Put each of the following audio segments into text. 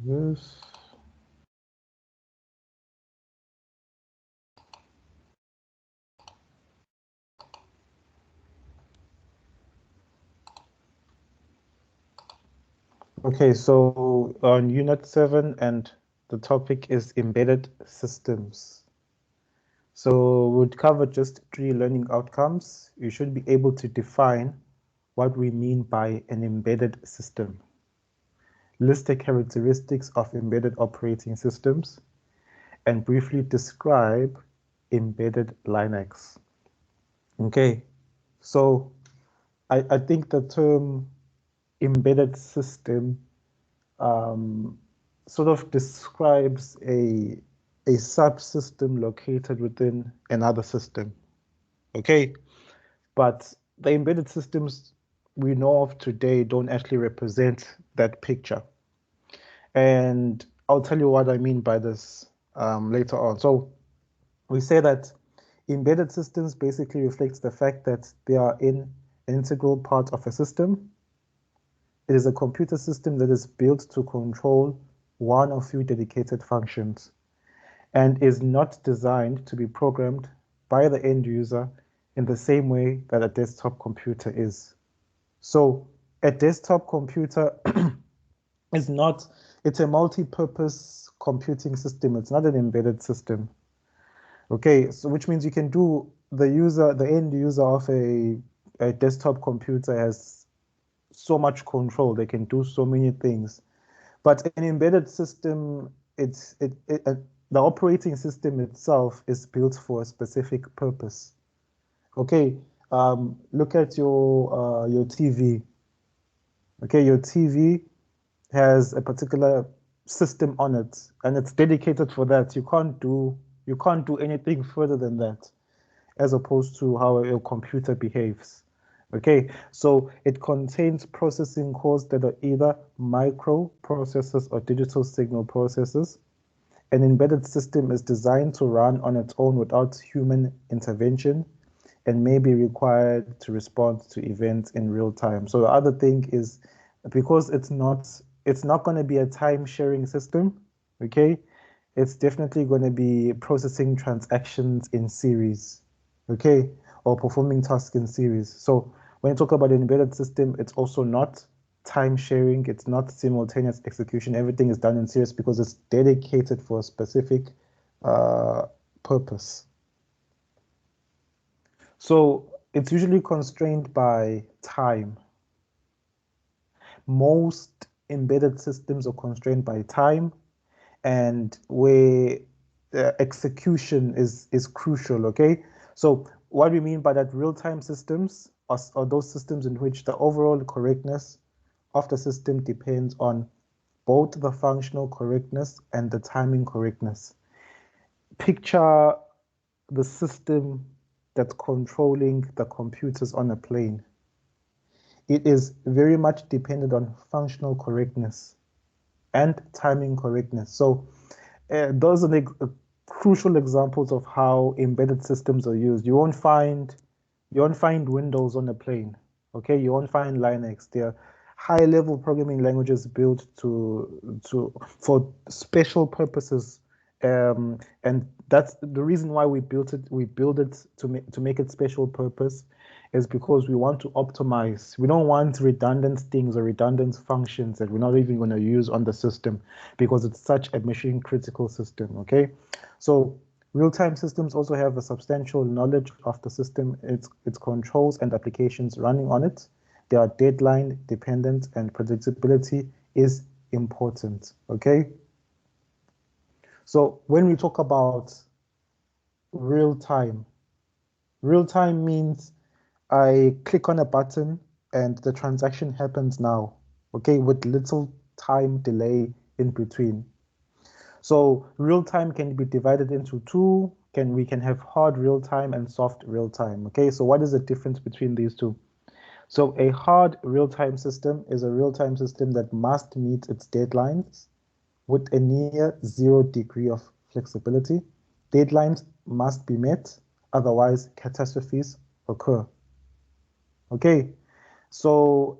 this. Okay, so on Unit 7, and the topic is embedded systems. So we'll cover just 3 learning outcomes. You should be able to define what we mean by an embedded system, list the characteristics of embedded operating systems, and briefly describe embedded Linux. Okay, so I think the term embedded system sort of describes a subsystem located within another system. Okay, but the embedded systems we know of today don't actually represent that picture. And I'll tell you what I mean by this later on. So we say that embedded systems basically reflects the fact that they are an integral part of a system. It is a computer system that is built to control one or few dedicated functions and is not designed to be programmed by the end user in the same way that a desktop computer is. So a desktop computer is not, it's a multi-purpose computing system. It's not an embedded system. Okay, so which means you can do the end user of a desktop computer has so much control. They can do so many things. But an embedded system, the operating system itself is built for a specific purpose. Okay, look at your TV. Okay, your TV has a particular system on it, and it's dedicated for that. You can't do anything further than that, as opposed to how a computer behaves. Okay, so it contains processing cores that are either microprocessors or digital signal processors. An embedded system is designed to run on its own without human intervention and may be required to respond to events in real time. So the other thing is, because it's not going to be a time sharing system, okay? It's definitely going to be processing transactions in series, okay? Or performing tasks in series. So when you talk about an embedded system, it's also not time sharing, it's not simultaneous execution. Everything is done in series because it's dedicated for a specific purpose. So it's usually constrained by time. Most embedded systems are constrained by time, and where execution is crucial. Okay, so what we mean by that, real-time systems are those systems in which the overall correctness of the system depends on both the functional correctness and the timing correctness. Picture the system that's controlling the computers on a plane. It is very much dependent on functional correctness and timing correctness. So those are the crucial examples of how embedded systems are used. You won't find Windows on a plane. Okay, you won't find Linux. They're high-level programming languages built for special purposes, and that's the reason why we built it. We build it to make it special purpose, is because we want to optimize. We don't want redundant things or redundant functions that we're not even going to use on the system because it's such a mission critical system. Okay, so real-time systems also have a substantial knowledge of the system, its controls and applications running on it. They are deadline dependent and predictability is important. Okay, so when we talk about real time, real time means I click on a button and the transaction happens now, okay, with little time delay in between. So real time can be divided into two. We can have hard real time and soft real time. Okay, so what is the difference between these two? So a hard real time system is a real time system that must meet its deadlines with a near 0 degree of flexibility. Deadlines must be met, otherwise catastrophes occur. Okay, so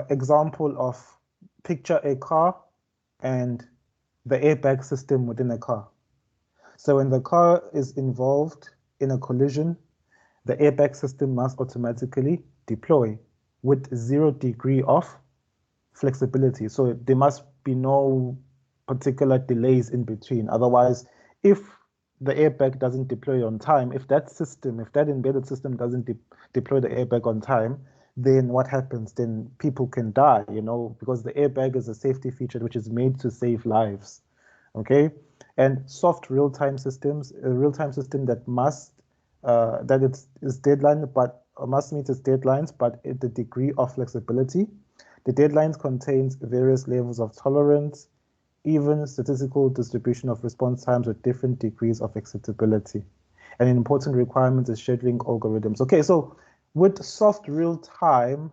example of, picture a car and the airbag system within a car. So when the car is involved in a collision, the airbag system must automatically deploy with 0 degree of flexibility. So there must be no particular delays in between. Otherwise, if the airbag doesn't deploy on time, if that embedded system doesn't deploy the airbag on time, then what happens? Then people can die, because the airbag is a safety feature which is made to save lives. Okay, and soft real-time systems, a real-time system that must that it's deadline, but must meet its deadlines, but at the degree of flexibility. The deadlines contains various levels of tolerance, even statistical distribution of response times with different degrees of acceptability. And an important requirement is scheduling algorithms. Okay, so with soft real time,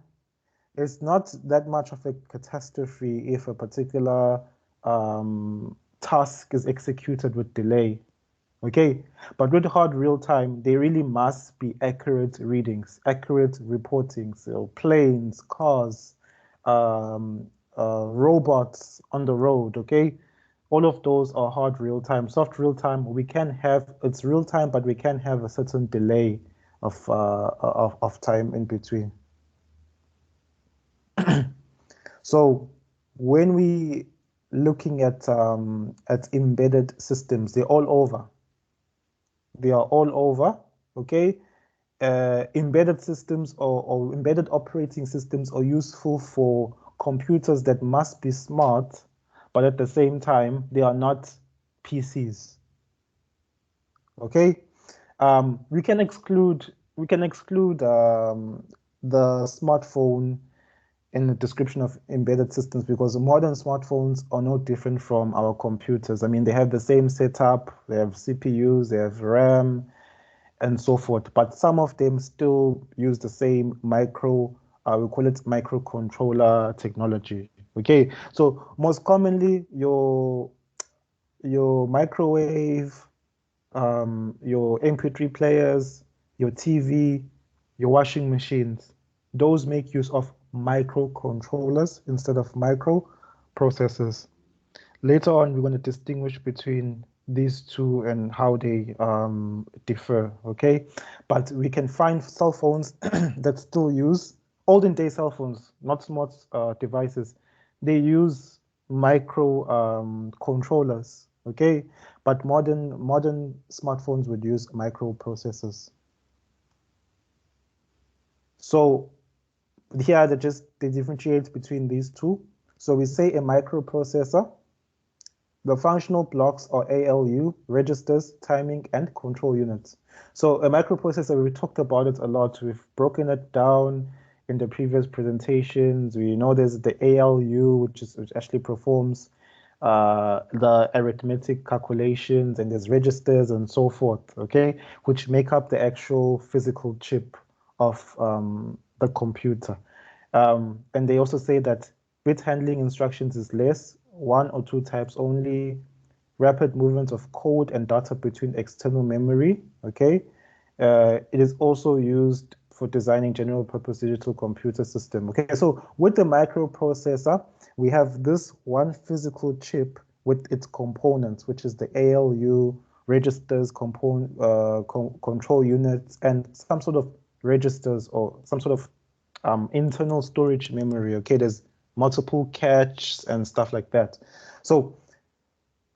it's not that much of a catastrophe if a particular task is executed with delay. Okay, but with hard real time, they really must be accurate readings, accurate reporting. So planes, cars, robots on the road. Okay, all of those are hard real time. Soft real time, it's real time, but we can have a certain delay of time in between. So when we looking at embedded systems, they're all over. They are all over. Okay, embedded systems or embedded operating systems are useful for computers that must be smart, but at the same time they are not PCs. Okay, we can exclude the smartphone in the description of embedded systems because modern smartphones are no different from our computers. I mean, they have the same setup, they have CPUs, they have RAM, and so forth, but some of them still use the same we call it microcontroller technology. Okay, so most commonly your microwave, your MP3 players, your TV, your washing machines, those make use of microcontrollers instead of microprocessors. Later on, we're going to distinguish between these two and how they differ, okay? But we can find cell phones that still use, olden day cell phones, not smart devices. They use micro controllers, okay? But modern smartphones would use microprocessors. So here they differentiate between these two. So we say a microprocessor. The functional blocks are ALU, registers, timing, and control units. So a microprocessor, we talked about it a lot. We've broken it down in the previous presentations. We know there's the ALU, which actually performs the arithmetic calculations, and there's registers and so forth, okay, which make up the actual physical chip of the computer. And they also say that bit handling instructions is less, 1 or 2 types only, rapid movement of code and data between external memory, okay? It is also used for designing general purpose digital computer system. Okay, so with the microprocessor, we have this one physical chip with its components, which is the ALU, registers, control units, and some sort of registers or some sort of internal storage memory. Okay, there's multiple caches and stuff like that. So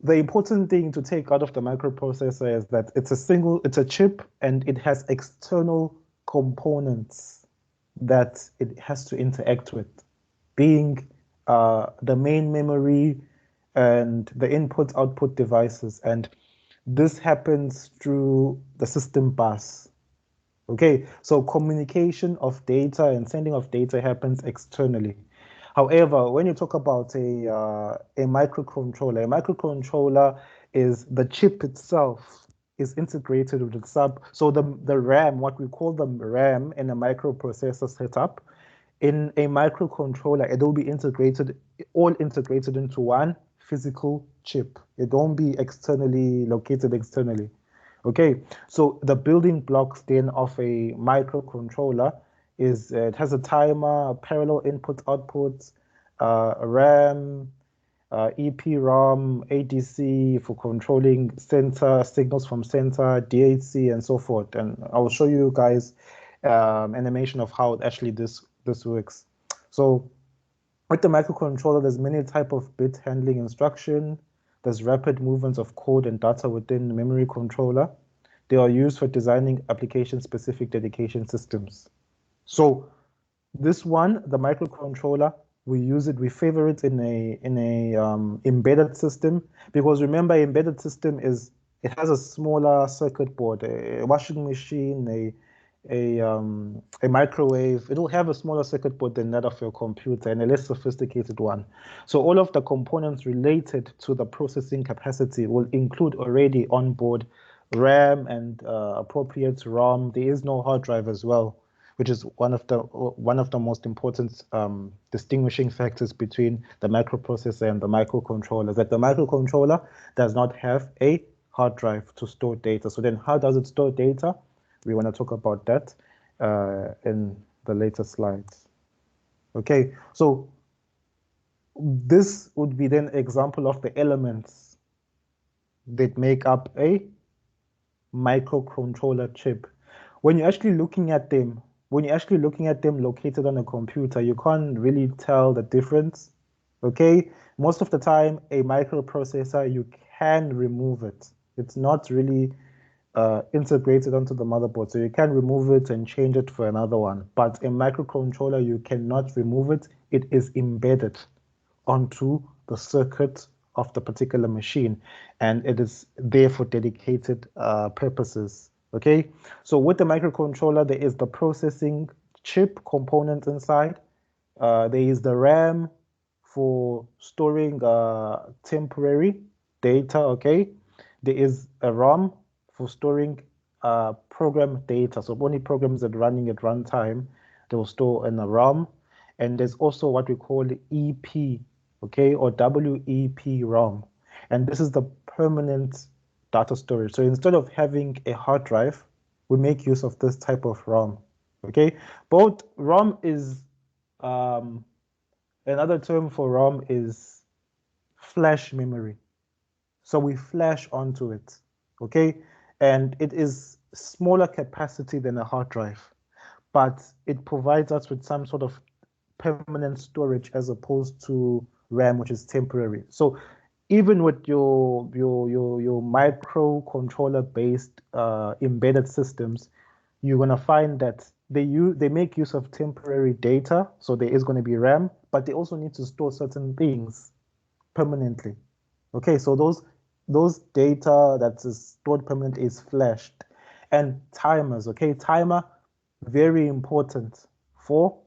the important thing to take out of the microprocessor is that it's a chip and it has external components that it has to interact with, being the main memory and the input-output devices. And this happens through the system bus. Okay, so communication of data and sending of data happens externally. However, when you talk about a microcontroller is the chip itself is integrated with the sub. So the RAM, what we call the RAM in a microprocessor setup, in a microcontroller, it will be all integrated into one physical chip. It won't be located externally. Okay, so the building blocks then of a microcontroller is it has a timer, parallel input outputs, RAM, EPROM, ADC for controlling sensor signals from sensor, DHC, and so forth. And I will show you guys animation of how actually this works. So with the microcontroller, there's many type of bit handling instruction. There's rapid movements of code and data within the memory controller. They are used for designing application-specific dedication systems. So this one, the microcontroller, we use it, we favor it in a embedded system, because remember, embedded system it has a smaller circuit board, a washing machine, a microwave. It'll have a smaller circuit board than that of your computer, and a less sophisticated one. So all of the components related to the processing capacity will include already onboard RAM and appropriate ROM. There is no hard drive as well, which is one of the most important distinguishing factors between the microprocessor and the microcontroller, that the microcontroller does not have a hard drive to store data. So then how does it store data? We want to talk about that in the later slides. Okay, so this would be then example of the elements that make up a microcontroller chip. When you're actually looking at them, located on a computer, you can't really tell the difference. Okay, most of the time, a microprocessor, you can remove it. It's not really integrated onto the motherboard, so you can remove it and change it for another one. But a microcontroller, you cannot remove it. It is embedded onto the circuit of the particular machine, and it is there for dedicated purposes. Okay, so with the microcontroller, there is the processing chip component inside. There is the RAM for storing temporary data. Okay, there is a ROM for storing program data. So only programs that are running at runtime, they will store in a ROM. And there's also what we call the EP, okay, or WEP-ROM. And this is the permanent data storage. So instead of having a hard drive, we make use of this type of ROM, okay? Both ROM is, another term for ROM is flash memory. So we flash onto it, okay? And it is smaller capacity than a hard drive, but it provides us with some sort of permanent storage as opposed to RAM, which is temporary. So even with your microcontroller based embedded systems, you're gonna find that they make use of temporary data. So there is going to be RAM, but they also need to store certain things permanently. Okay, so those data that is stored permanently is flashed. And timers, okay, timer, very important for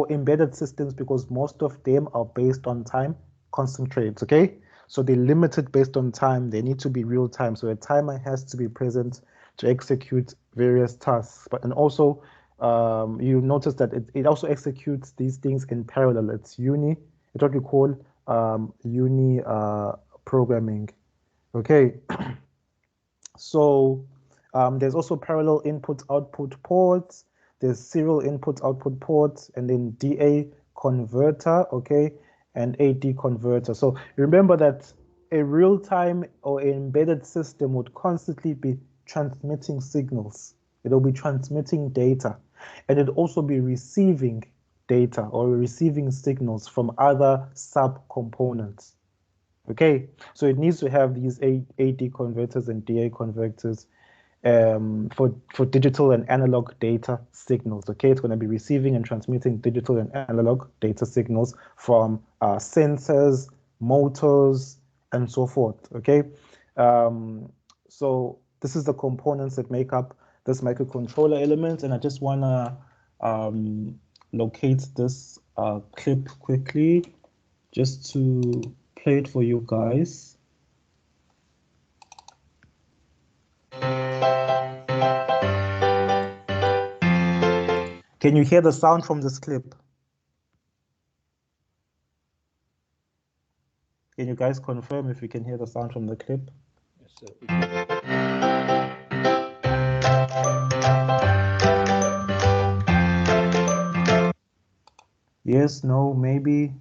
embedded systems, because most of them are based on time concentrates. Okay, so they're limited based on time. They need to be real time, so a timer has to be present to execute various tasks. But and also you notice that it also executes these things in parallel. It's what we call uni programming. Okay, so there's also parallel input output ports. There's serial input output ports, and then DA converter, okay, and AD converter. So remember that a real-time or embedded system would constantly be transmitting signals. It'll be transmitting data, and it'll also be receiving data or receiving signals from other sub-components. Okay, so it needs to have these AD converters and DA converters for digital and analog data signals. Okay, it's going to be receiving and transmitting digital and analog data signals from sensors, motors, and so forth. Okay, so this is the components that make up this microcontroller element, and I just want to locate this clip quickly just to play it for you guys. Can you hear the sound from this clip? Can you guys confirm if you can hear the sound from the clip? Yes, sir. Yes, no, maybe.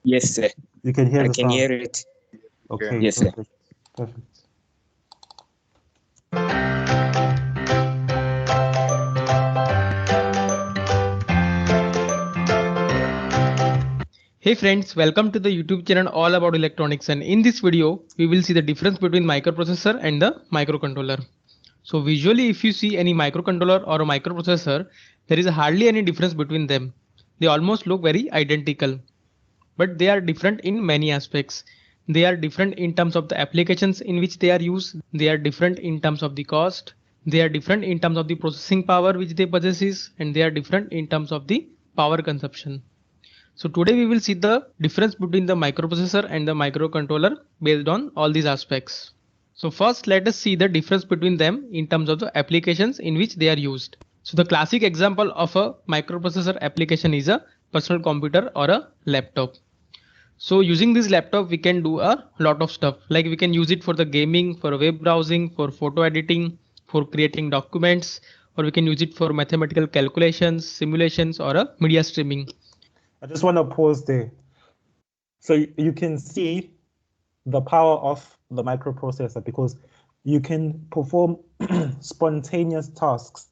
Yes, sir. You can hear I the can sound. hear it. Okay, Yes, sir. perfect. Perfect. Hey friends, welcome to the YouTube channel all about electronics, and in this video we will see the difference between microprocessor and the microcontroller. So visually if you see any microcontroller or a microprocessor, there is hardly any difference between them. They almost look very identical, but they are different in many aspects. They are different in terms of the applications in which they are used. They are different in terms of the cost. They are different in terms of the processing power which they possesses, and they are different in terms of the power consumption. So today we will see the difference between the microprocessor and the microcontroller based on all these aspects. So first let us see the difference between them in terms of the applications in which they are used. So the classic example of a microprocessor application is a personal computer or a laptop. So using this laptop we can do a lot of stuff, like we can use it for the gaming, for web browsing, for photo editing, for creating documents, or we can use it for mathematical calculations, simulations, or a media streaming. I just want to pause there. So you can see the power of the microprocessor because you can perform spontaneous tasks.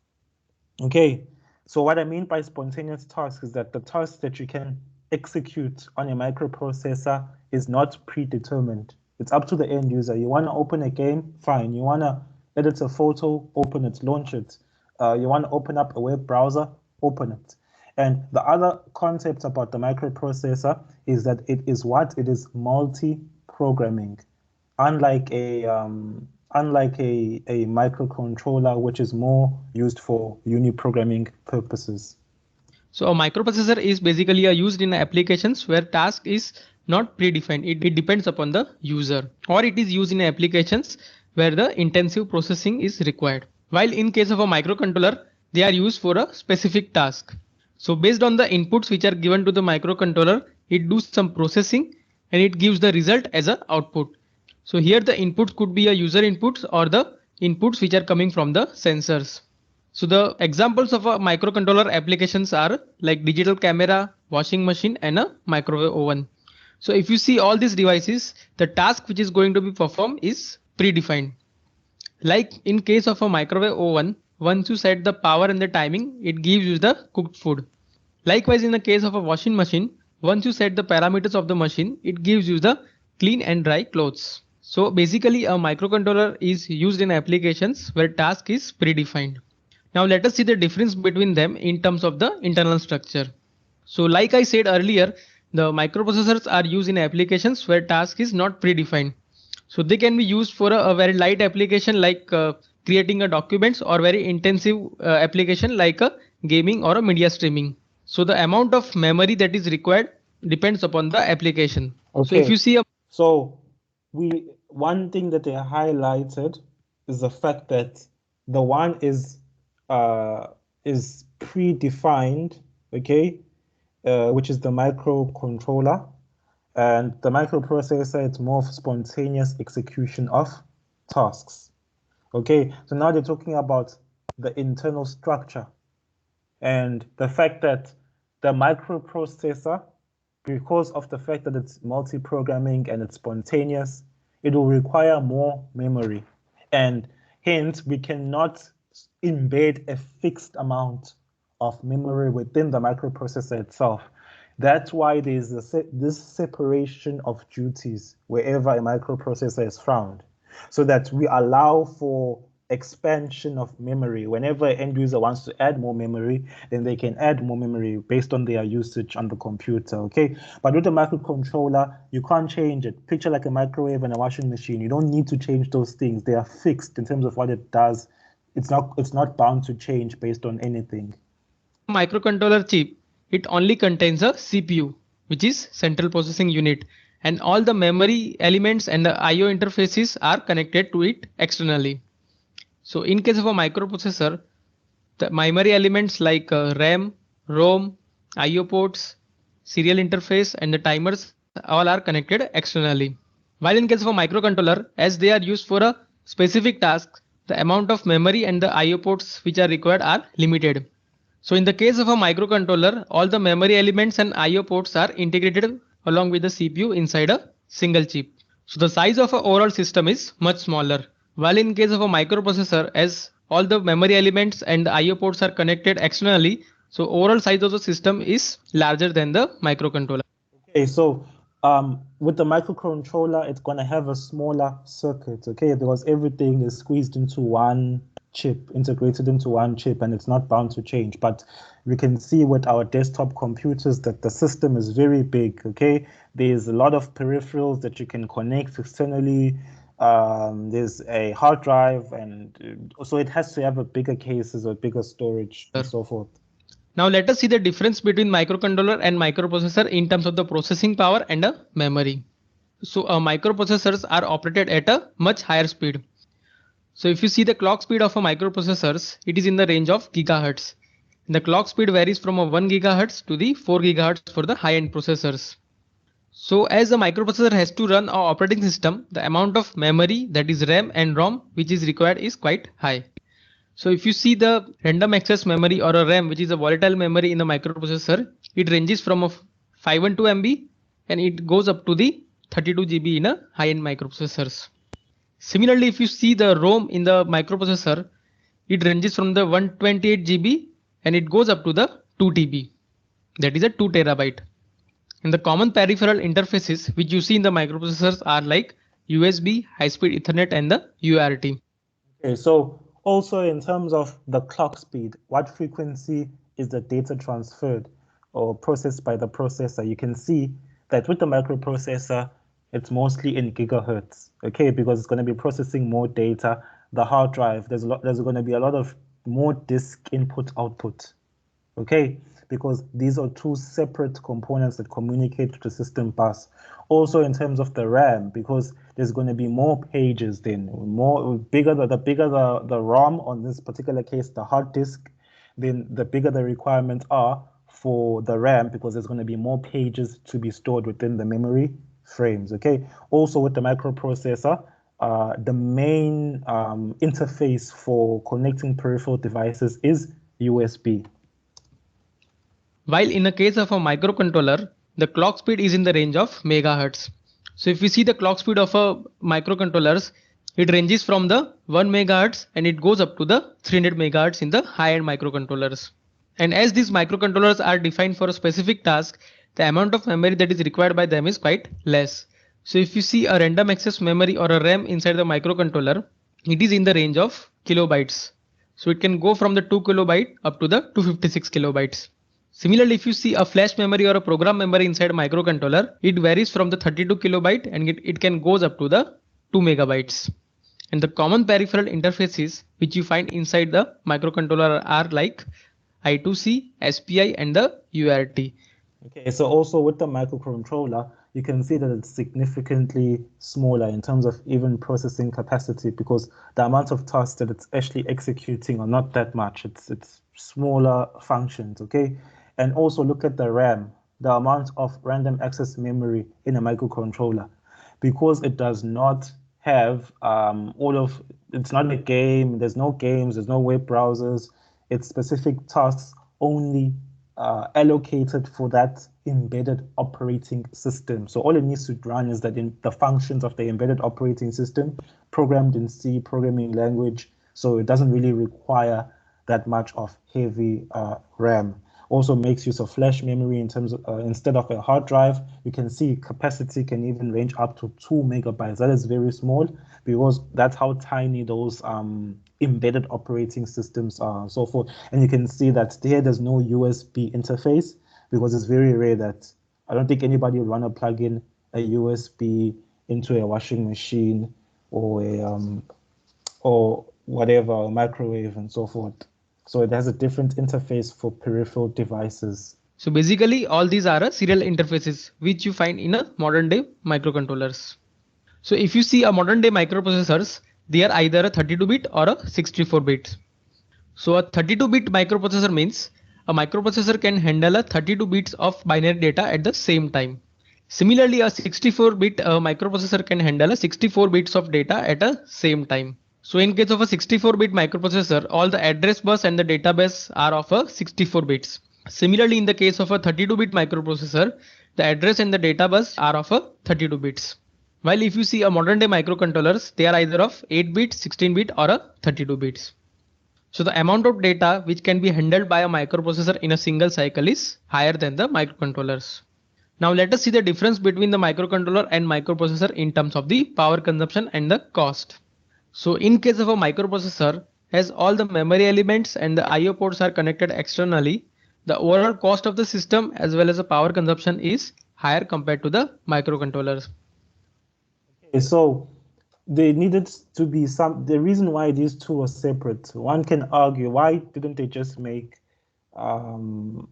Okay, so what I mean by spontaneous tasks is that the tasks that you can execute on a microprocessor is not predetermined. It's up to the end user. You want to open a game, fine. You want to edit a photo, open it, launch it. You want to open up a web browser, open it. And the other concept about the microprocessor is that it is multi-programming, unlike a microcontroller, which is more used for uniprogramming purposes. So a microprocessor is basically used in applications where task is not predefined. It depends upon the user, or it is used in applications where the intensive processing is required. While in case of a microcontroller, they are used for a specific task. So based on the inputs which are given to the microcontroller, it does some processing and it gives the result as a output. So here the inputs could be a user inputs or the inputs which are coming from the sensors. So the examples of a microcontroller applications are like digital camera, washing machine, and a microwave oven. So if you see all these devices, the task which is going to be performed is predefined. Like in case of a microwave oven, once you set the power and the timing, it gives you the cooked food. Likewise, in the case of a washing machine, once you set the parameters of the machine, it gives you the clean and dry clothes. So basically a microcontroller is used in applications where task is predefined. Now let us see the difference between them in terms of the internal structure. So like I said earlier, the microprocessors are used in applications where task is not predefined. So they can be used for a very light application like creating a documents, or very intensive application like a gaming or a media streaming. So the amount of memory that is required depends upon the application. Okay. So if you see a one thing that they highlighted is the fact that the one is predefined, okay, which is the microcontroller, and the microprocessor, it's more spontaneous execution of tasks. Okay, so now they're talking about the internal structure and the fact that the microprocessor, because of the fact that it's multi-programming and it's spontaneous, it will require more memory. And hence, we cannot embed a fixed amount of memory within the microprocessor itself. That's why there's this separation of duties wherever a microprocessor is found, so that we allow for expansion of memory. Whenever an end user wants to add more memory, then they can add more memory based on their usage on the computer, okay? But with a microcontroller, you can't change it. Picture like a microwave and a washing machine. You don't need to change those things. They are fixed in terms of what it does. It's not bound to change based on anything. microcontroller chip, it only contains a CPU, which is central processing unit, and all the memory elements and the IO interfaces are connected to it externally. So in case of a microprocessor, the memory elements like RAM, ROM, IO ports, serial interface, and the timers all are connected externally. While in case of a microcontroller, as they are used for a specific task, the amount of memory and the IO ports which are required are limited. So in the case of a microcontroller, all the memory elements and IO ports are integrated along with the CPU inside a single chip. So the size of an overall system is much smaller. While in case of a microprocessor, as all the memory elements and the IO ports are connected externally, so overall size of the system is larger than the microcontroller. Okay, so with the microcontroller, it's going to have a smaller circuit, okay, because everything is squeezed into one chip, integrated into one chip, and it's not bound to change. But we can see with our desktop computers that the system is very big, okay? There's a lot of peripherals that you can connect externally. There's a hard drive, and so it has to have a bigger cases or bigger storage and so forth. Now let us see the difference between microcontroller and microprocessor in terms of the processing power and the memory. So microprocessors are operated at a much higher speed. So if you see the clock speed of a microprocessors, it is in the range of gigahertz. The clock speed varies from a 1 gigahertz to the 4 gigahertz for the high-end processors. So as a microprocessor has to run our operating system, the amount of memory, that is RAM and ROM, which is required is quite high. So if you see the random access memory or a RAM, which is a volatile memory in the microprocessor, it ranges from a 512 MB and it goes up to the 32 GB in a high-end microprocessors. Similarly, if you see the ROM in the microprocessor, it ranges from the 128 GB and it goes up to the 2 TB, that is a 2 terabyte. And the common peripheral interfaces which you see in the microprocessors are like USB, high-speed Ethernet and the UART. Okay, so also in terms of the clock speed, what frequency is the data transferred or processed by the processor? You can see that with the microprocessor, it's mostly in gigahertz, okay, because it's going to be processing more data. The hard drive, there's going to be a lot of more disk input output, okay, because these are two separate components that communicate to the system bus. Also in terms of the RAM, because there's going to be more pages then, the bigger the ROM, on this particular case, the hard disk, then the bigger the requirements are for the RAM, because there's going to be more pages to be stored within the memory frames, okay? Also with the microprocessor, the main interface for connecting peripheral devices is USB. While in the case of a microcontroller, the clock speed is in the range of megahertz. So if we see the clock speed of a microcontrollers, it ranges from the 1 megahertz and it goes up to the 300 megahertz in the high-end microcontrollers. And as these microcontrollers are defined for a specific task, the amount of memory that is required by them is quite less. So if you see a random access memory or a RAM inside the microcontroller, it is in the range of kilobytes. So it can go from the 2 kilobyte up to the 256 kilobytes. Similarly, if you see a flash memory or a program memory inside a microcontroller, it varies from the 32 kilobyte and it can goes up to the 2 megabytes. And the common peripheral interfaces which you find inside the microcontroller are like I2C, SPI and the UART. Okay, so also with the microcontroller, you can see that it's significantly smaller in terms of even processing capacity, because the amount of tasks that it's actually executing are not that much. It's smaller functions, okay? And also look at the RAM, the amount of random access memory in a microcontroller, because it does not have it's not a game, there's no games, there's no web browsers, it's specific tasks only allocated for that embedded operating system. So all it needs to run is the functions of the embedded operating system programmed in C programming language. So it doesn't really require that much of heavy RAM. Also makes use of flash memory in terms of instead of a hard drive. You can see capacity can even range up to 2 megabytes. That is very small, because that's how tiny those embedded operating systems are and so forth. And you can see that there's no USB interface, because it's very rare that I don't think anybody would want to plug in a USB into a washing machine or or whatever, a microwave and so forth. So it has a different interface for peripheral devices. So basically all these are serial interfaces which you find in a modern day microcontrollers. So if you see a modern day microprocessors, they are either a 32-bit or a 64-bit. So a 32-bit microprocessor means a microprocessor can handle a 32 bits of binary data at the same time. Similarly, a 64-bit microprocessor can handle a 64 bits of data at the same time. So in case of a 64-bit microprocessor, all the address bus and the database are of a 64 bits. Similarly, in the case of a 32-bit microprocessor, the address and the data bus are of a 32 bits. While if you see a modern day microcontrollers, they are either of 8 bits, 16 bit or a 32 bits. So the amount of data which can be handled by a microprocessor in a single cycle is higher than the microcontrollers. Now let us see the difference between the microcontroller and microprocessor in terms of the power consumption and the cost. So in case of a microprocessor, as all the memory elements and the IO ports are connected externally, the overall cost of the system as well as the power consumption is higher compared to the microcontrollers. Okay, so there needed to be the reason why these two are separate. One can argue, why didn't they just make normal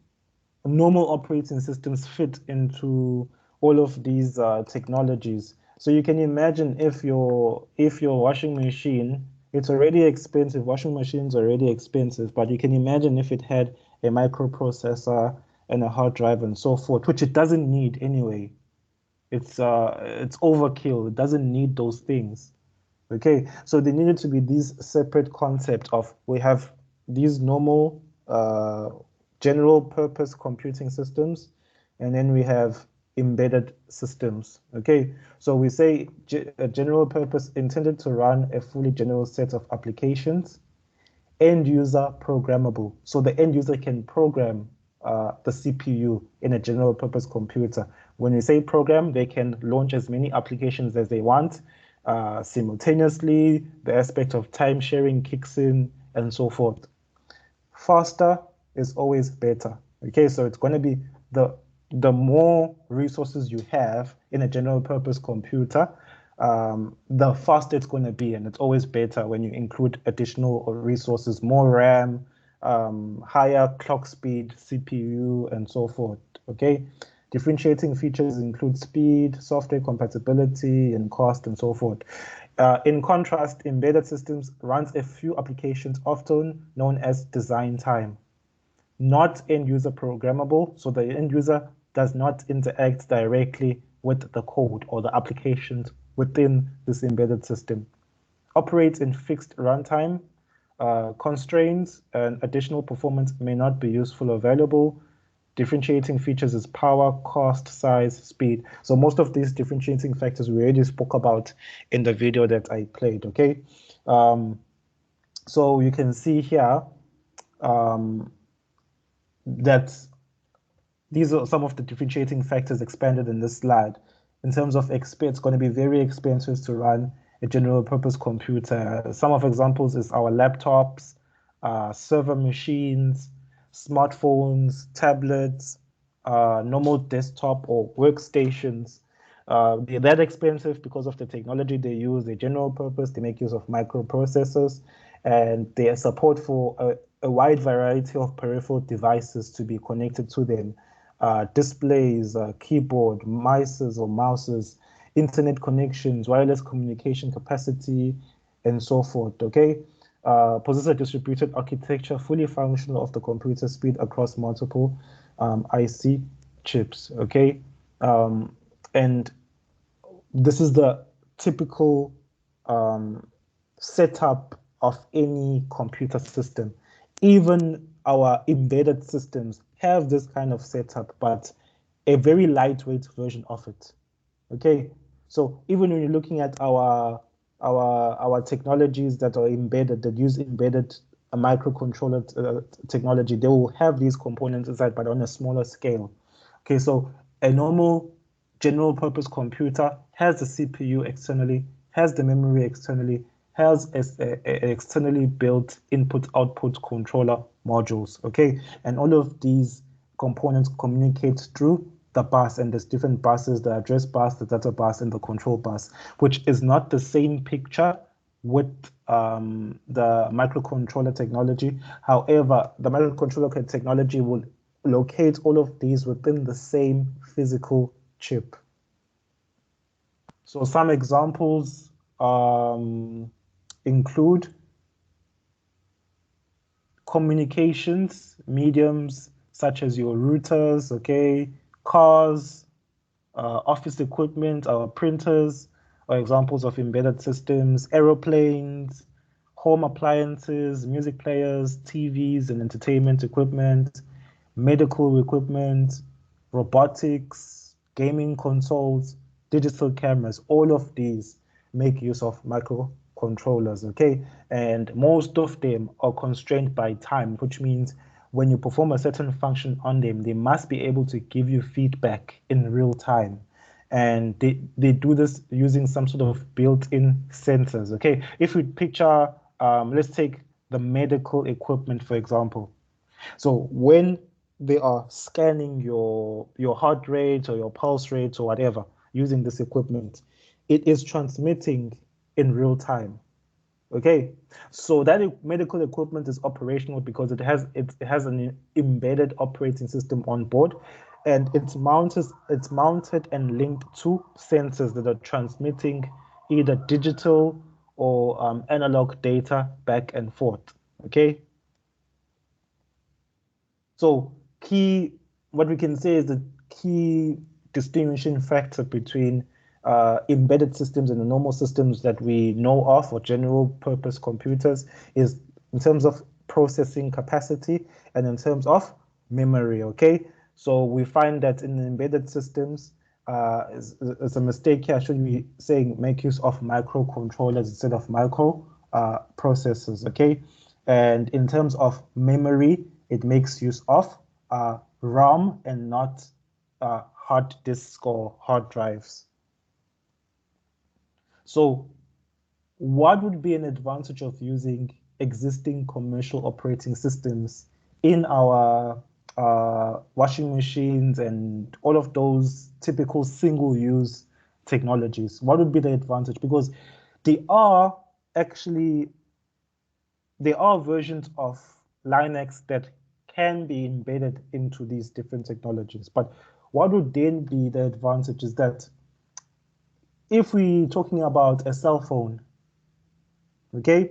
operating systems fit into all of these technologies? So you can imagine if your washing machine, it's already expensive. Washing machines are already expensive, but you can imagine if it had a microprocessor and a hard drive and so forth, which it doesn't need anyway. It's overkill. It doesn't need those things. Okay, so there needed to be these separate concepts of, we have these normal general purpose computing systems, and then we have embedded systems. Okay, so we say a general purpose intended to run a fully general set of applications, end user programmable. So the end user can program the CPU in a general purpose computer. When we say program, they can launch as many applications as they want simultaneously. The aspect of time sharing kicks in and so forth. Faster is always better. Okay, so it's going to be the more resources you have in a general purpose computer, the faster it's going to be, and it's always better when you include additional resources, more RAM, higher clock speed, CPU, and so forth. Okay, differentiating features include speed, software compatibility, and cost, and so forth. In contrast, embedded systems runs a few applications, often known as design time, not end user programmable. So the end user does not interact directly with the code or the applications within this embedded system. Operates in fixed runtime. Constraints and additional performance may not be useful or valuable. Differentiating features is power, cost, size, speed. So most of these differentiating factors we already spoke about in the video that I played, okay? So you can see here that these are some of the differentiating factors expanded in this slide. In terms of expense, it's going to be very expensive to run a general purpose computer. Some of examples is our laptops, server machines, smartphones, tablets, normal desktop or workstations. They're that expensive because of the technology they use, the general purpose, they make use of microprocessors, and their support for a wide variety of peripheral devices to be connected to them. Displays, keyboard, mice or mouses, internet connections, wireless communication capacity, and so forth, okay? Possess a distributed architecture, fully functional of the computer speed across multiple IC chips, okay? And this is the typical setup of any computer system. Even our embedded systems have this kind of setup, but a very lightweight version of it. Okay, so even when you're looking at our technologies that are embedded, that use embedded microcontroller technology, they will have these components inside, but on a smaller scale. Okay, so a normal general purpose computer has the CPU externally, has the memory externally, has a externally built input-output controller modules, okay? And all of these components communicate through the bus, and there's different buses, the address bus, the data bus, and the control bus, which is not the same picture with the microcontroller technology. However, the microcontroller technology will locate all of these within the same physical chip. So some examples include communications mediums such as your routers, okay, cars, office equipment, our printers are examples of embedded systems, aeroplanes, home appliances, music players, TVs and entertainment equipment, medical equipment, robotics, gaming consoles, digital cameras, all of these make use of microcontrollers, okay? And most of them are constrained by time, which means when you perform a certain function on them, they must be able to give you feedback in real time. And they do this using some sort of built-in sensors, okay? If we picture, let's take the medical equipment, for example. So when they are scanning your heart rate or your pulse rate or whatever using this equipment, it is transmitting in real time. Okay, so that medical equipment is operational because it has an embedded operating system on board, and it's mounted and linked to sensors that are transmitting either digital or analog data back and forth. Okay, so what we can say is the key distinguishing factor between embedded systems and the normal systems that we know of, or general purpose computers, is in terms of processing capacity and in terms of memory, okay? So we find that in embedded systems, it's a mistake here. I should be saying make use of microcontrollers instead of micro processors, okay? And in terms of memory, it makes use of RAM and not hard disk or hard drives. So what would be an advantage of using existing commercial operating systems in our washing machines and all of those typical single-use technologies? What would be the advantage? Because there are versions of Linux that can be embedded into these different technologies. But what would then be the advantage is that if we're talking about a cell phone, okay,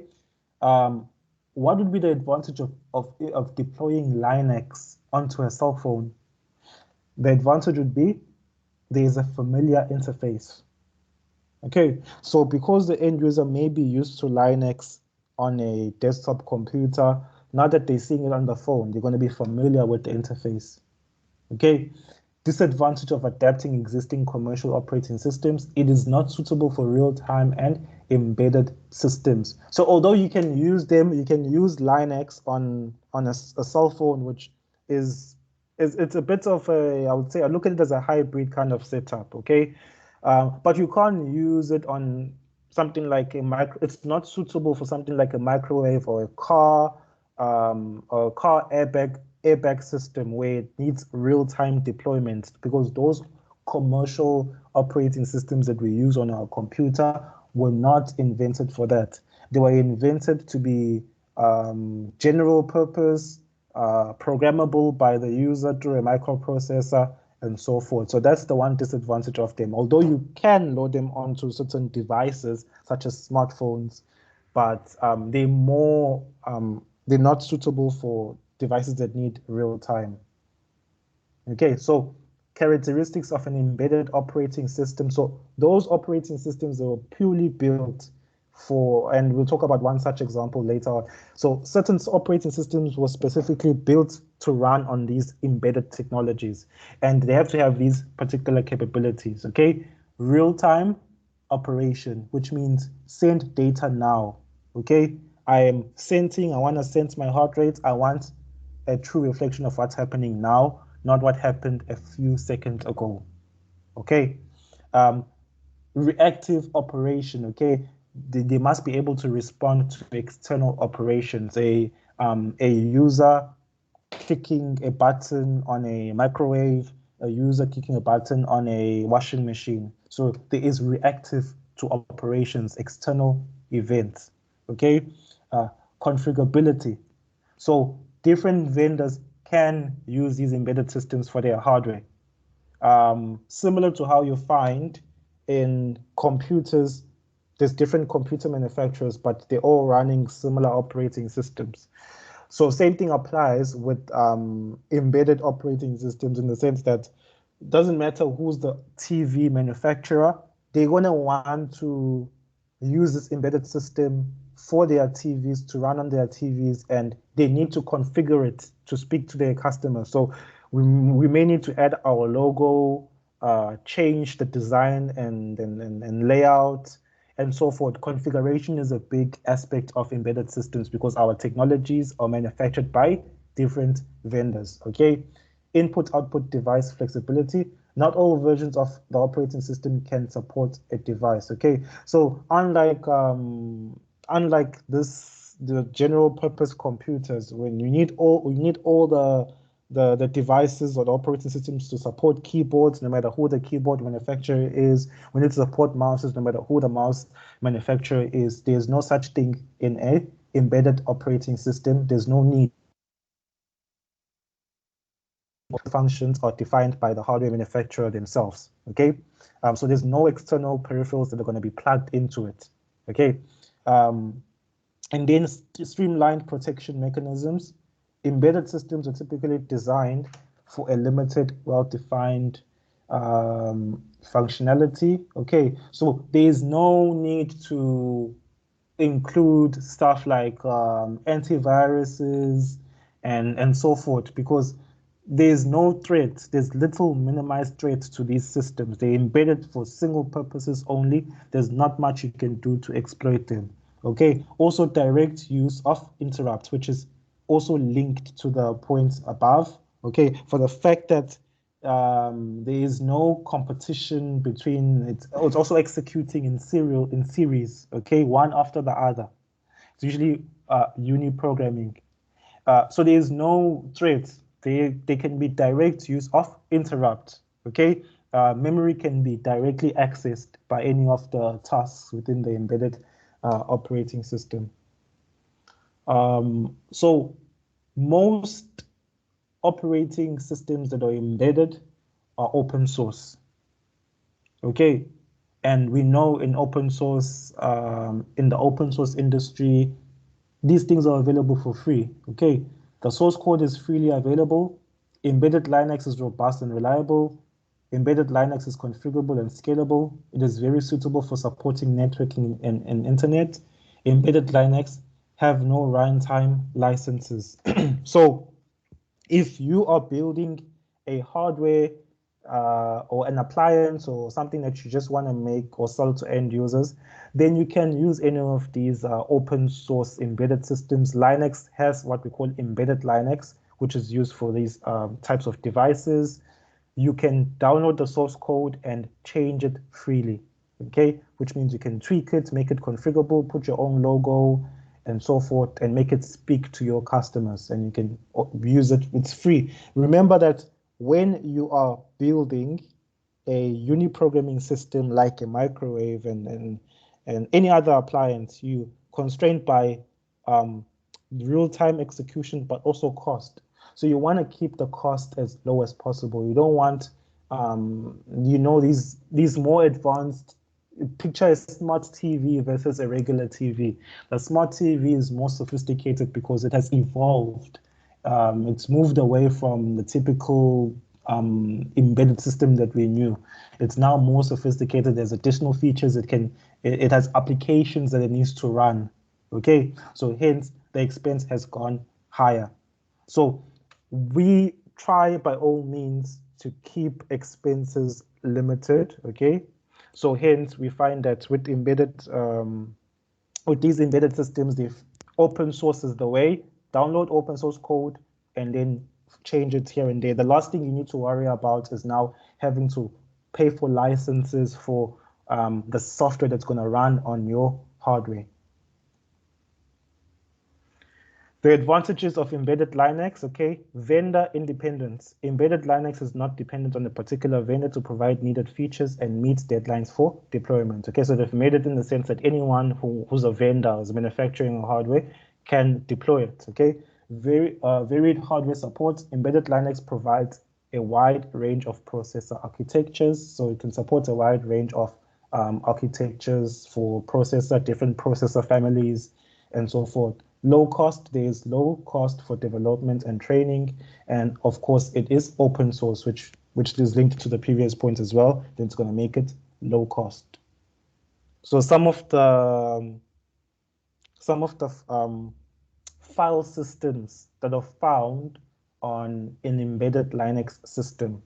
what would be the advantage of deploying Linux onto a cell phone? The advantage would be there is a familiar interface. Okay, so because the end user may be used to Linux on a desktop computer, now that they're seeing it on the phone, they're going to be familiar with the interface. Okay, disadvantage of adapting existing commercial operating systems, it is not suitable for real-time and embedded systems. So although you can use them, you can use Linux on a cell phone, which is it's a bit of I would say, I look at it as a hybrid kind of setup, okay? But you can't use it on something like it's not suitable for something like a microwave or a car airbag system where it needs real-time deployment, because those commercial operating systems that we use on our computer were not invented for that. They were invented to be general purpose, programmable by the user through a microprocessor and so forth. So that's the one disadvantage of them. Although you can load them onto certain devices such as smartphones, but they're not suitable for devices that need real time. Okay, so characteristics of an embedded operating system. So those operating systems are purely built for, and we'll talk about one such example later on. So certain operating systems were specifically built to run on these embedded technologies, and they have to have these particular capabilities, okay? Real-time operation, which means send data now, okay? I want to sense my heart rate. I want a true reflection of what's happening now, not what happened a few seconds ago, okay? Reactive operation, okay? They must be able to respond to external operations. A user clicking a button on a microwave, a user clicking a button on a washing machine. So there is reactive to operations, external events, okay? Configurability. So different vendors can use these embedded systems for their hardware. Similar to how you find in computers, there's different computer manufacturers, but they're all running similar operating systems. So same thing applies with embedded operating systems, in the sense that it doesn't matter who's the TV manufacturer, they're going to want to use this embedded system for their TVs, to run on their TVs, and they need to configure it to speak to their customers. So we may need to add our logo, change the design and layout and so forth. Configuration is a big aspect of embedded systems because our technologies are manufactured by different vendors, okay? Input-output device flexibility. Not all versions of the operating system can support a device, okay? So unlike the general purpose computers, when you need all the devices or the operating systems to support keyboards, no matter who the keyboard manufacturer is. We need to support mouses, no matter who the mouse manufacturer is. There's no such thing in a embedded operating system. There's no need. Functions are defined by the hardware manufacturer themselves. Okay, so there's no external peripherals that are going to be plugged into it. Okay, and then streamlined protection mechanisms. Embedded systems are typically designed for a limited, well-defined functionality. Okay, so there's no need to include stuff like antiviruses and so forth because there's no threat. There's little minimized threat to these systems. They're embedded for single purposes only. There's not much you can do to exploit them. Okay. Also, direct use of interrupts, which is also linked to the points above. Okay. For the fact that there is no competition between it. Oh, it's also executing in series. Okay, one after the other. It's usually uni-programming. So there is no threat. They can be direct use of interrupt. Okay, memory can be directly accessed by any of the tasks within the embedded operating system. So most operating systems that are embedded are open source. Okay, and we know in open source, in the open source industry, these things are available for free. Okay, the source code is freely available. Embedded Linux is robust and reliable. Embedded Linux is configurable and scalable. It is very suitable for supporting networking and internet. Embedded Linux have no runtime licenses. So if you are building a hardware or an appliance or something that you just want to make or sell to end users, then you can use any of these open source embedded systems. Linux has what we call embedded Linux, which is used for these types of devices. You can download the source code and change it freely, okay? Which means you can tweak it, make it configurable, put your own logo, and so forth, and make it speak to your customers, and you can use it. It's free. Remember that when you are building a uni-programming system like a microwave and any other appliance, you constrained by real-time execution, but also cost. So you want to keep the cost as low as possible. You don't want, these more advanced. Picture a smart TV versus a regular TV. The smart TV is more sophisticated because it has evolved. It's moved away from the typical embedded system that we knew. It's now more sophisticated. There's additional features. It has applications that it needs to run. Okay, so hence the expense has gone higher. So we try by all means to keep expenses limited. Okay, so hence we find that with these embedded systems, they've open source is the way. Download open source code and then change it here and there. The last thing you need to worry about is now having to pay for licenses for the software that's going to run on your hardware. The advantages of embedded Linux, okay, vendor independence. Embedded Linux is not dependent on a particular vendor to provide needed features and meet deadlines for deployment. Okay, so they've made it in the sense that anyone who's a vendor, who's manufacturing hardware, can deploy it. Okay, varied hardware support. Embedded Linux provides a wide range of processor architectures, so it can support a wide range of architectures for different processor families, and so forth. Low cost, there is low cost for development and training, and of course it is open source, which is linked to the previous point as well. Then it's going to make it low cost. So some of the file systems that are found on an embedded Linux system.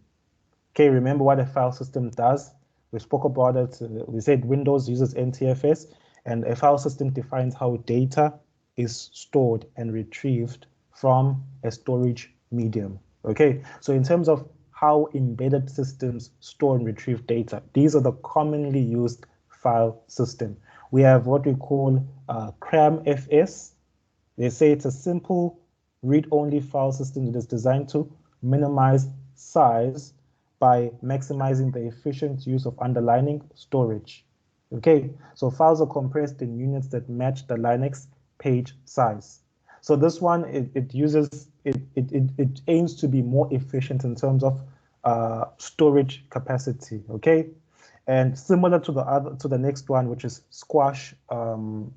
Okay, remember what a file system does? We spoke about it. We said Windows uses NTFS, and a file system defines how data is stored and retrieved from a storage medium. Okay, so in terms of how embedded systems store and retrieve data, these are the commonly used file system. We have what we call CRAMFS. They say it's a simple read-only file system that is designed to minimize size by maximizing the efficient use of underlying storage. Okay, so files are compressed in units that match the Linux page size. So this one, it aims to be more efficient in terms of storage capacity. Okay, and similar to the next one, which is Squash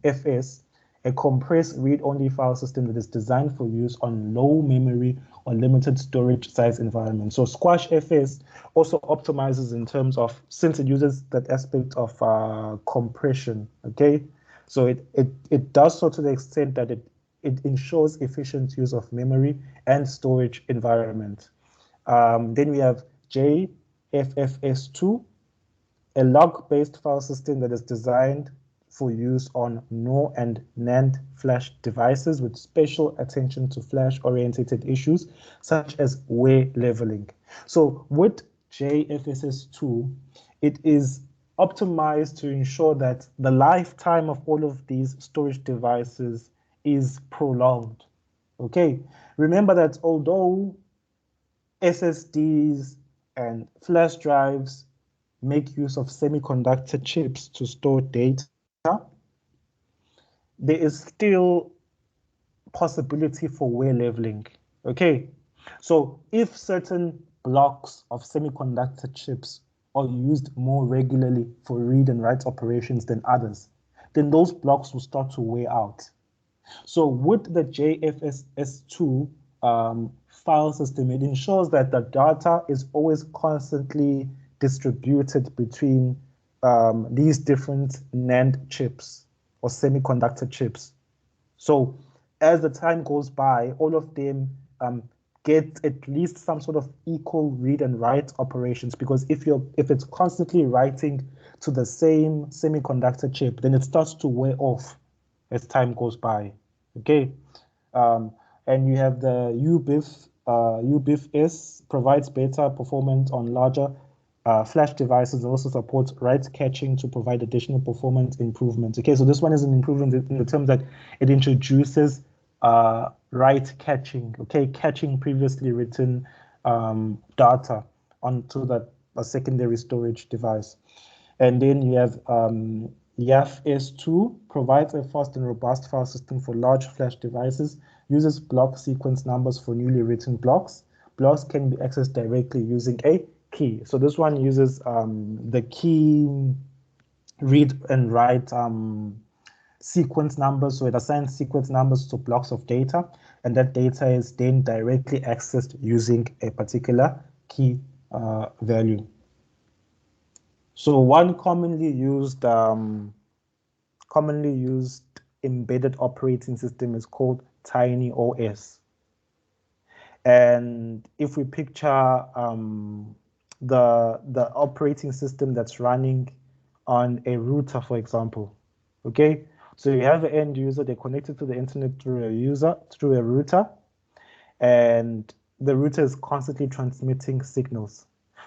FS, a compressed read-only file system that is designed for use on low memory or limited storage size environments. So Squash FS also optimizes in terms of, since it uses that aspect of compression, okay? So it does so to the extent that it ensures efficient use of memory and storage environment. Then we have JFFS2, a log-based file system that is designed for use on NOR and NAND flash devices with special attention to flash-oriented issues such as wear leveling. So with JFFS2, it is optimized to ensure that the lifetime of all of these storage devices is prolonged. Okay, remember that although SSDs and flash drives make use of semiconductor chips to store data, there is still possibility for wear leveling. Okay, so if certain blocks of semiconductor chips are used more regularly for read and write operations than others, then those blocks will start to wear out. So with the JFFS2 file system, it ensures that the data is always constantly distributed between these different NAND chips or semiconductor chips. So as the time goes by, all of them get at least some sort of equal read and write operations, because if it's constantly writing to the same semiconductor chip, then it starts to wear off as time goes by. Okay, and you have the UBIF. UBIF-S provides better performance on larger flash devices, and also supports write caching to provide additional performance improvements. Okay, so this one is an improvement in the terms that it introduces write caching. Okay, caching previously written data onto a secondary storage device. And then you have YAF-S2 provides a fast and robust file system for large flash devices, uses block sequence numbers for newly written blocks. Blocks can be accessed directly using a key. So this one uses the key read and write sequence numbers. So it assigns sequence numbers to blocks of data, and that data is then directly accessed using a particular key value. So one commonly used embedded operating system is called TinyOS. And if we picture the operating system that's running on a router, for example, okay? So you have an end user, they're connected to the internet through a router, and the router is constantly transmitting signals.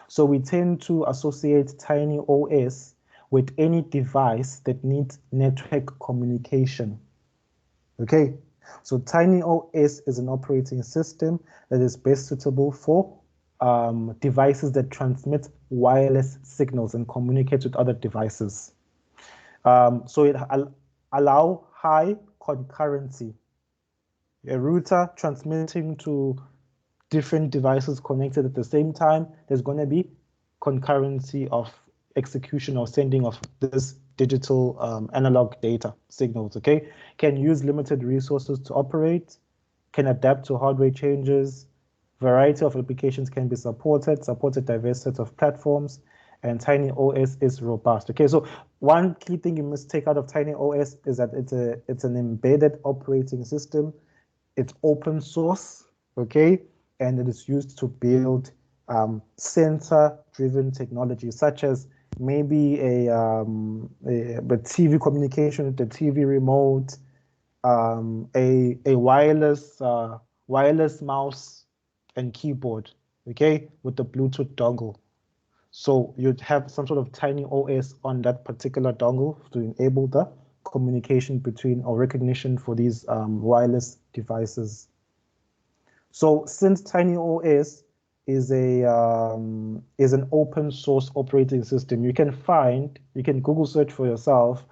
So we tend to associate TinyOS with any device that needs network communication. Okay, so TinyOS is an operating system that is best suitable for devices that transmit wireless signals and communicate with other devices. So it allow high concurrency. A router transmitting to different devices connected at the same time, there's going to be concurrency of execution or sending of this digital analog data signals. Okay, can use limited resources to operate, can adapt to hardware changes, variety of applications can be supported diverse set of platforms, and TinyOS is robust. Okay, so one key thing you must take out of TinyOS is that it's an embedded operating system. It's open source, okay, and it is used to build sensor-driven technology, such as maybe a TV communication with the TV remote, a wireless mouse and keyboard, okay, with the Bluetooth dongle. So you'd have some sort of tiny OS on that particular dongle to enable the communication between or recognition for these wireless devices. So since TinyOS is an open source operating system, you can Google search for yourself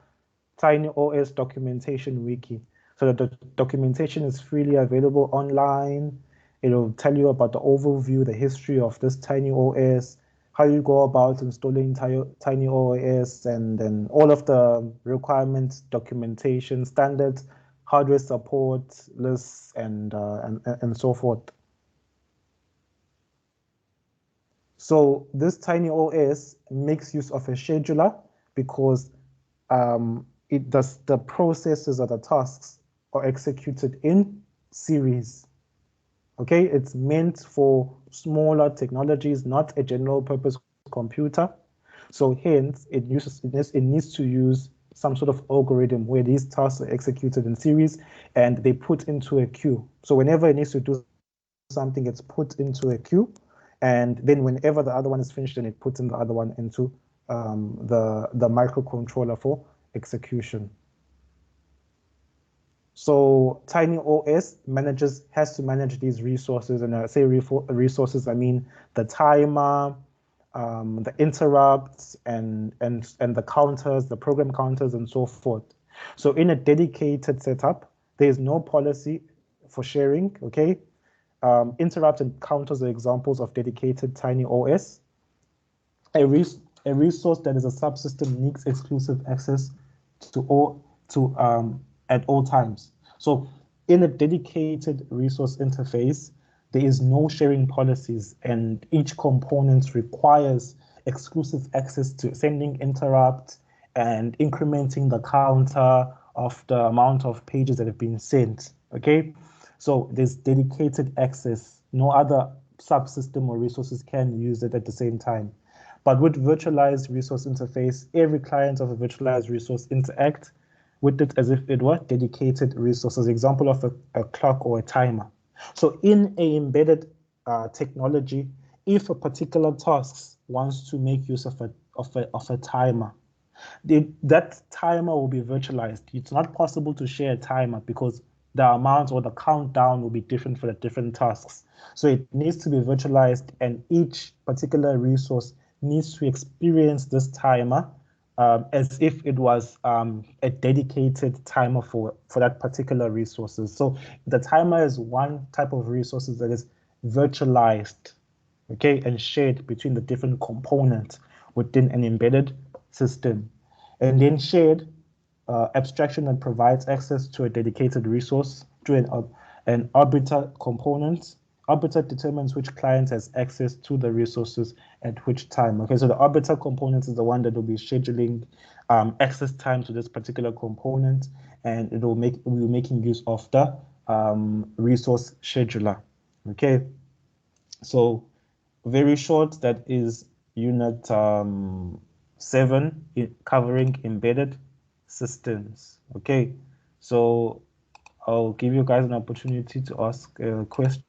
TinyOS documentation wiki. So the documentation is freely available online. It'll tell you about the overview, the history of this TinyOS, how you go about installing TinyOS, and then all of the requirements, documentation, standards, hardware support lists, and so forth. So this TinyOS makes use of a scheduler because it does the processes or the tasks are executed in series. Okay, it's meant for smaller technologies, not a general purpose computer. So hence, it needs to use some sort of algorithm where these tasks are executed in series and they put into a queue. So whenever it needs to do something, it's put into a queue, and then whenever the other one is finished, then it puts in the other one into the microcontroller for execution. So TinyOS has to manage these resources, and I say resources, I mean the timer, the interrupts, and the counters, the program counters, and so forth. So in a dedicated setup, there is no policy for sharing. Okay, interrupts and counters are examples of dedicated TinyOS. A resource that is a subsystem needs exclusive access at all times. So in a dedicated resource interface, there is no sharing policies, and each component requires exclusive access to sending interrupts and incrementing the counter of the amount of pages that have been sent. Okay, so there's dedicated access. No other subsystem or resources can use it at the same time. But with virtualized resource interface, every client of a virtualized resource interact with it as if it were dedicated resources. Example of a clock or a timer. So in a embedded technology, if a particular task wants to make use of a timer, that timer will be virtualized. It's not possible to share a timer because the amount or the countdown will be different for the different tasks. So it needs to be virtualized, and each particular resource needs to experience this timer as if it was a dedicated timer for that particular resources. So the timer is one type of resources that is virtualized, okay, and shared between the different components within an embedded system. And then shared abstraction that provides access to a dedicated resource to an arbiter component. Arbiter determines which client has access to the resources at which time. Okay, so the arbiter component is the one that will be scheduling access time to this particular component, and it will be making use of the resource scheduler. Okay, so very short, that is unit 7, covering embedded systems. Okay, so I'll give you guys an opportunity to ask a question.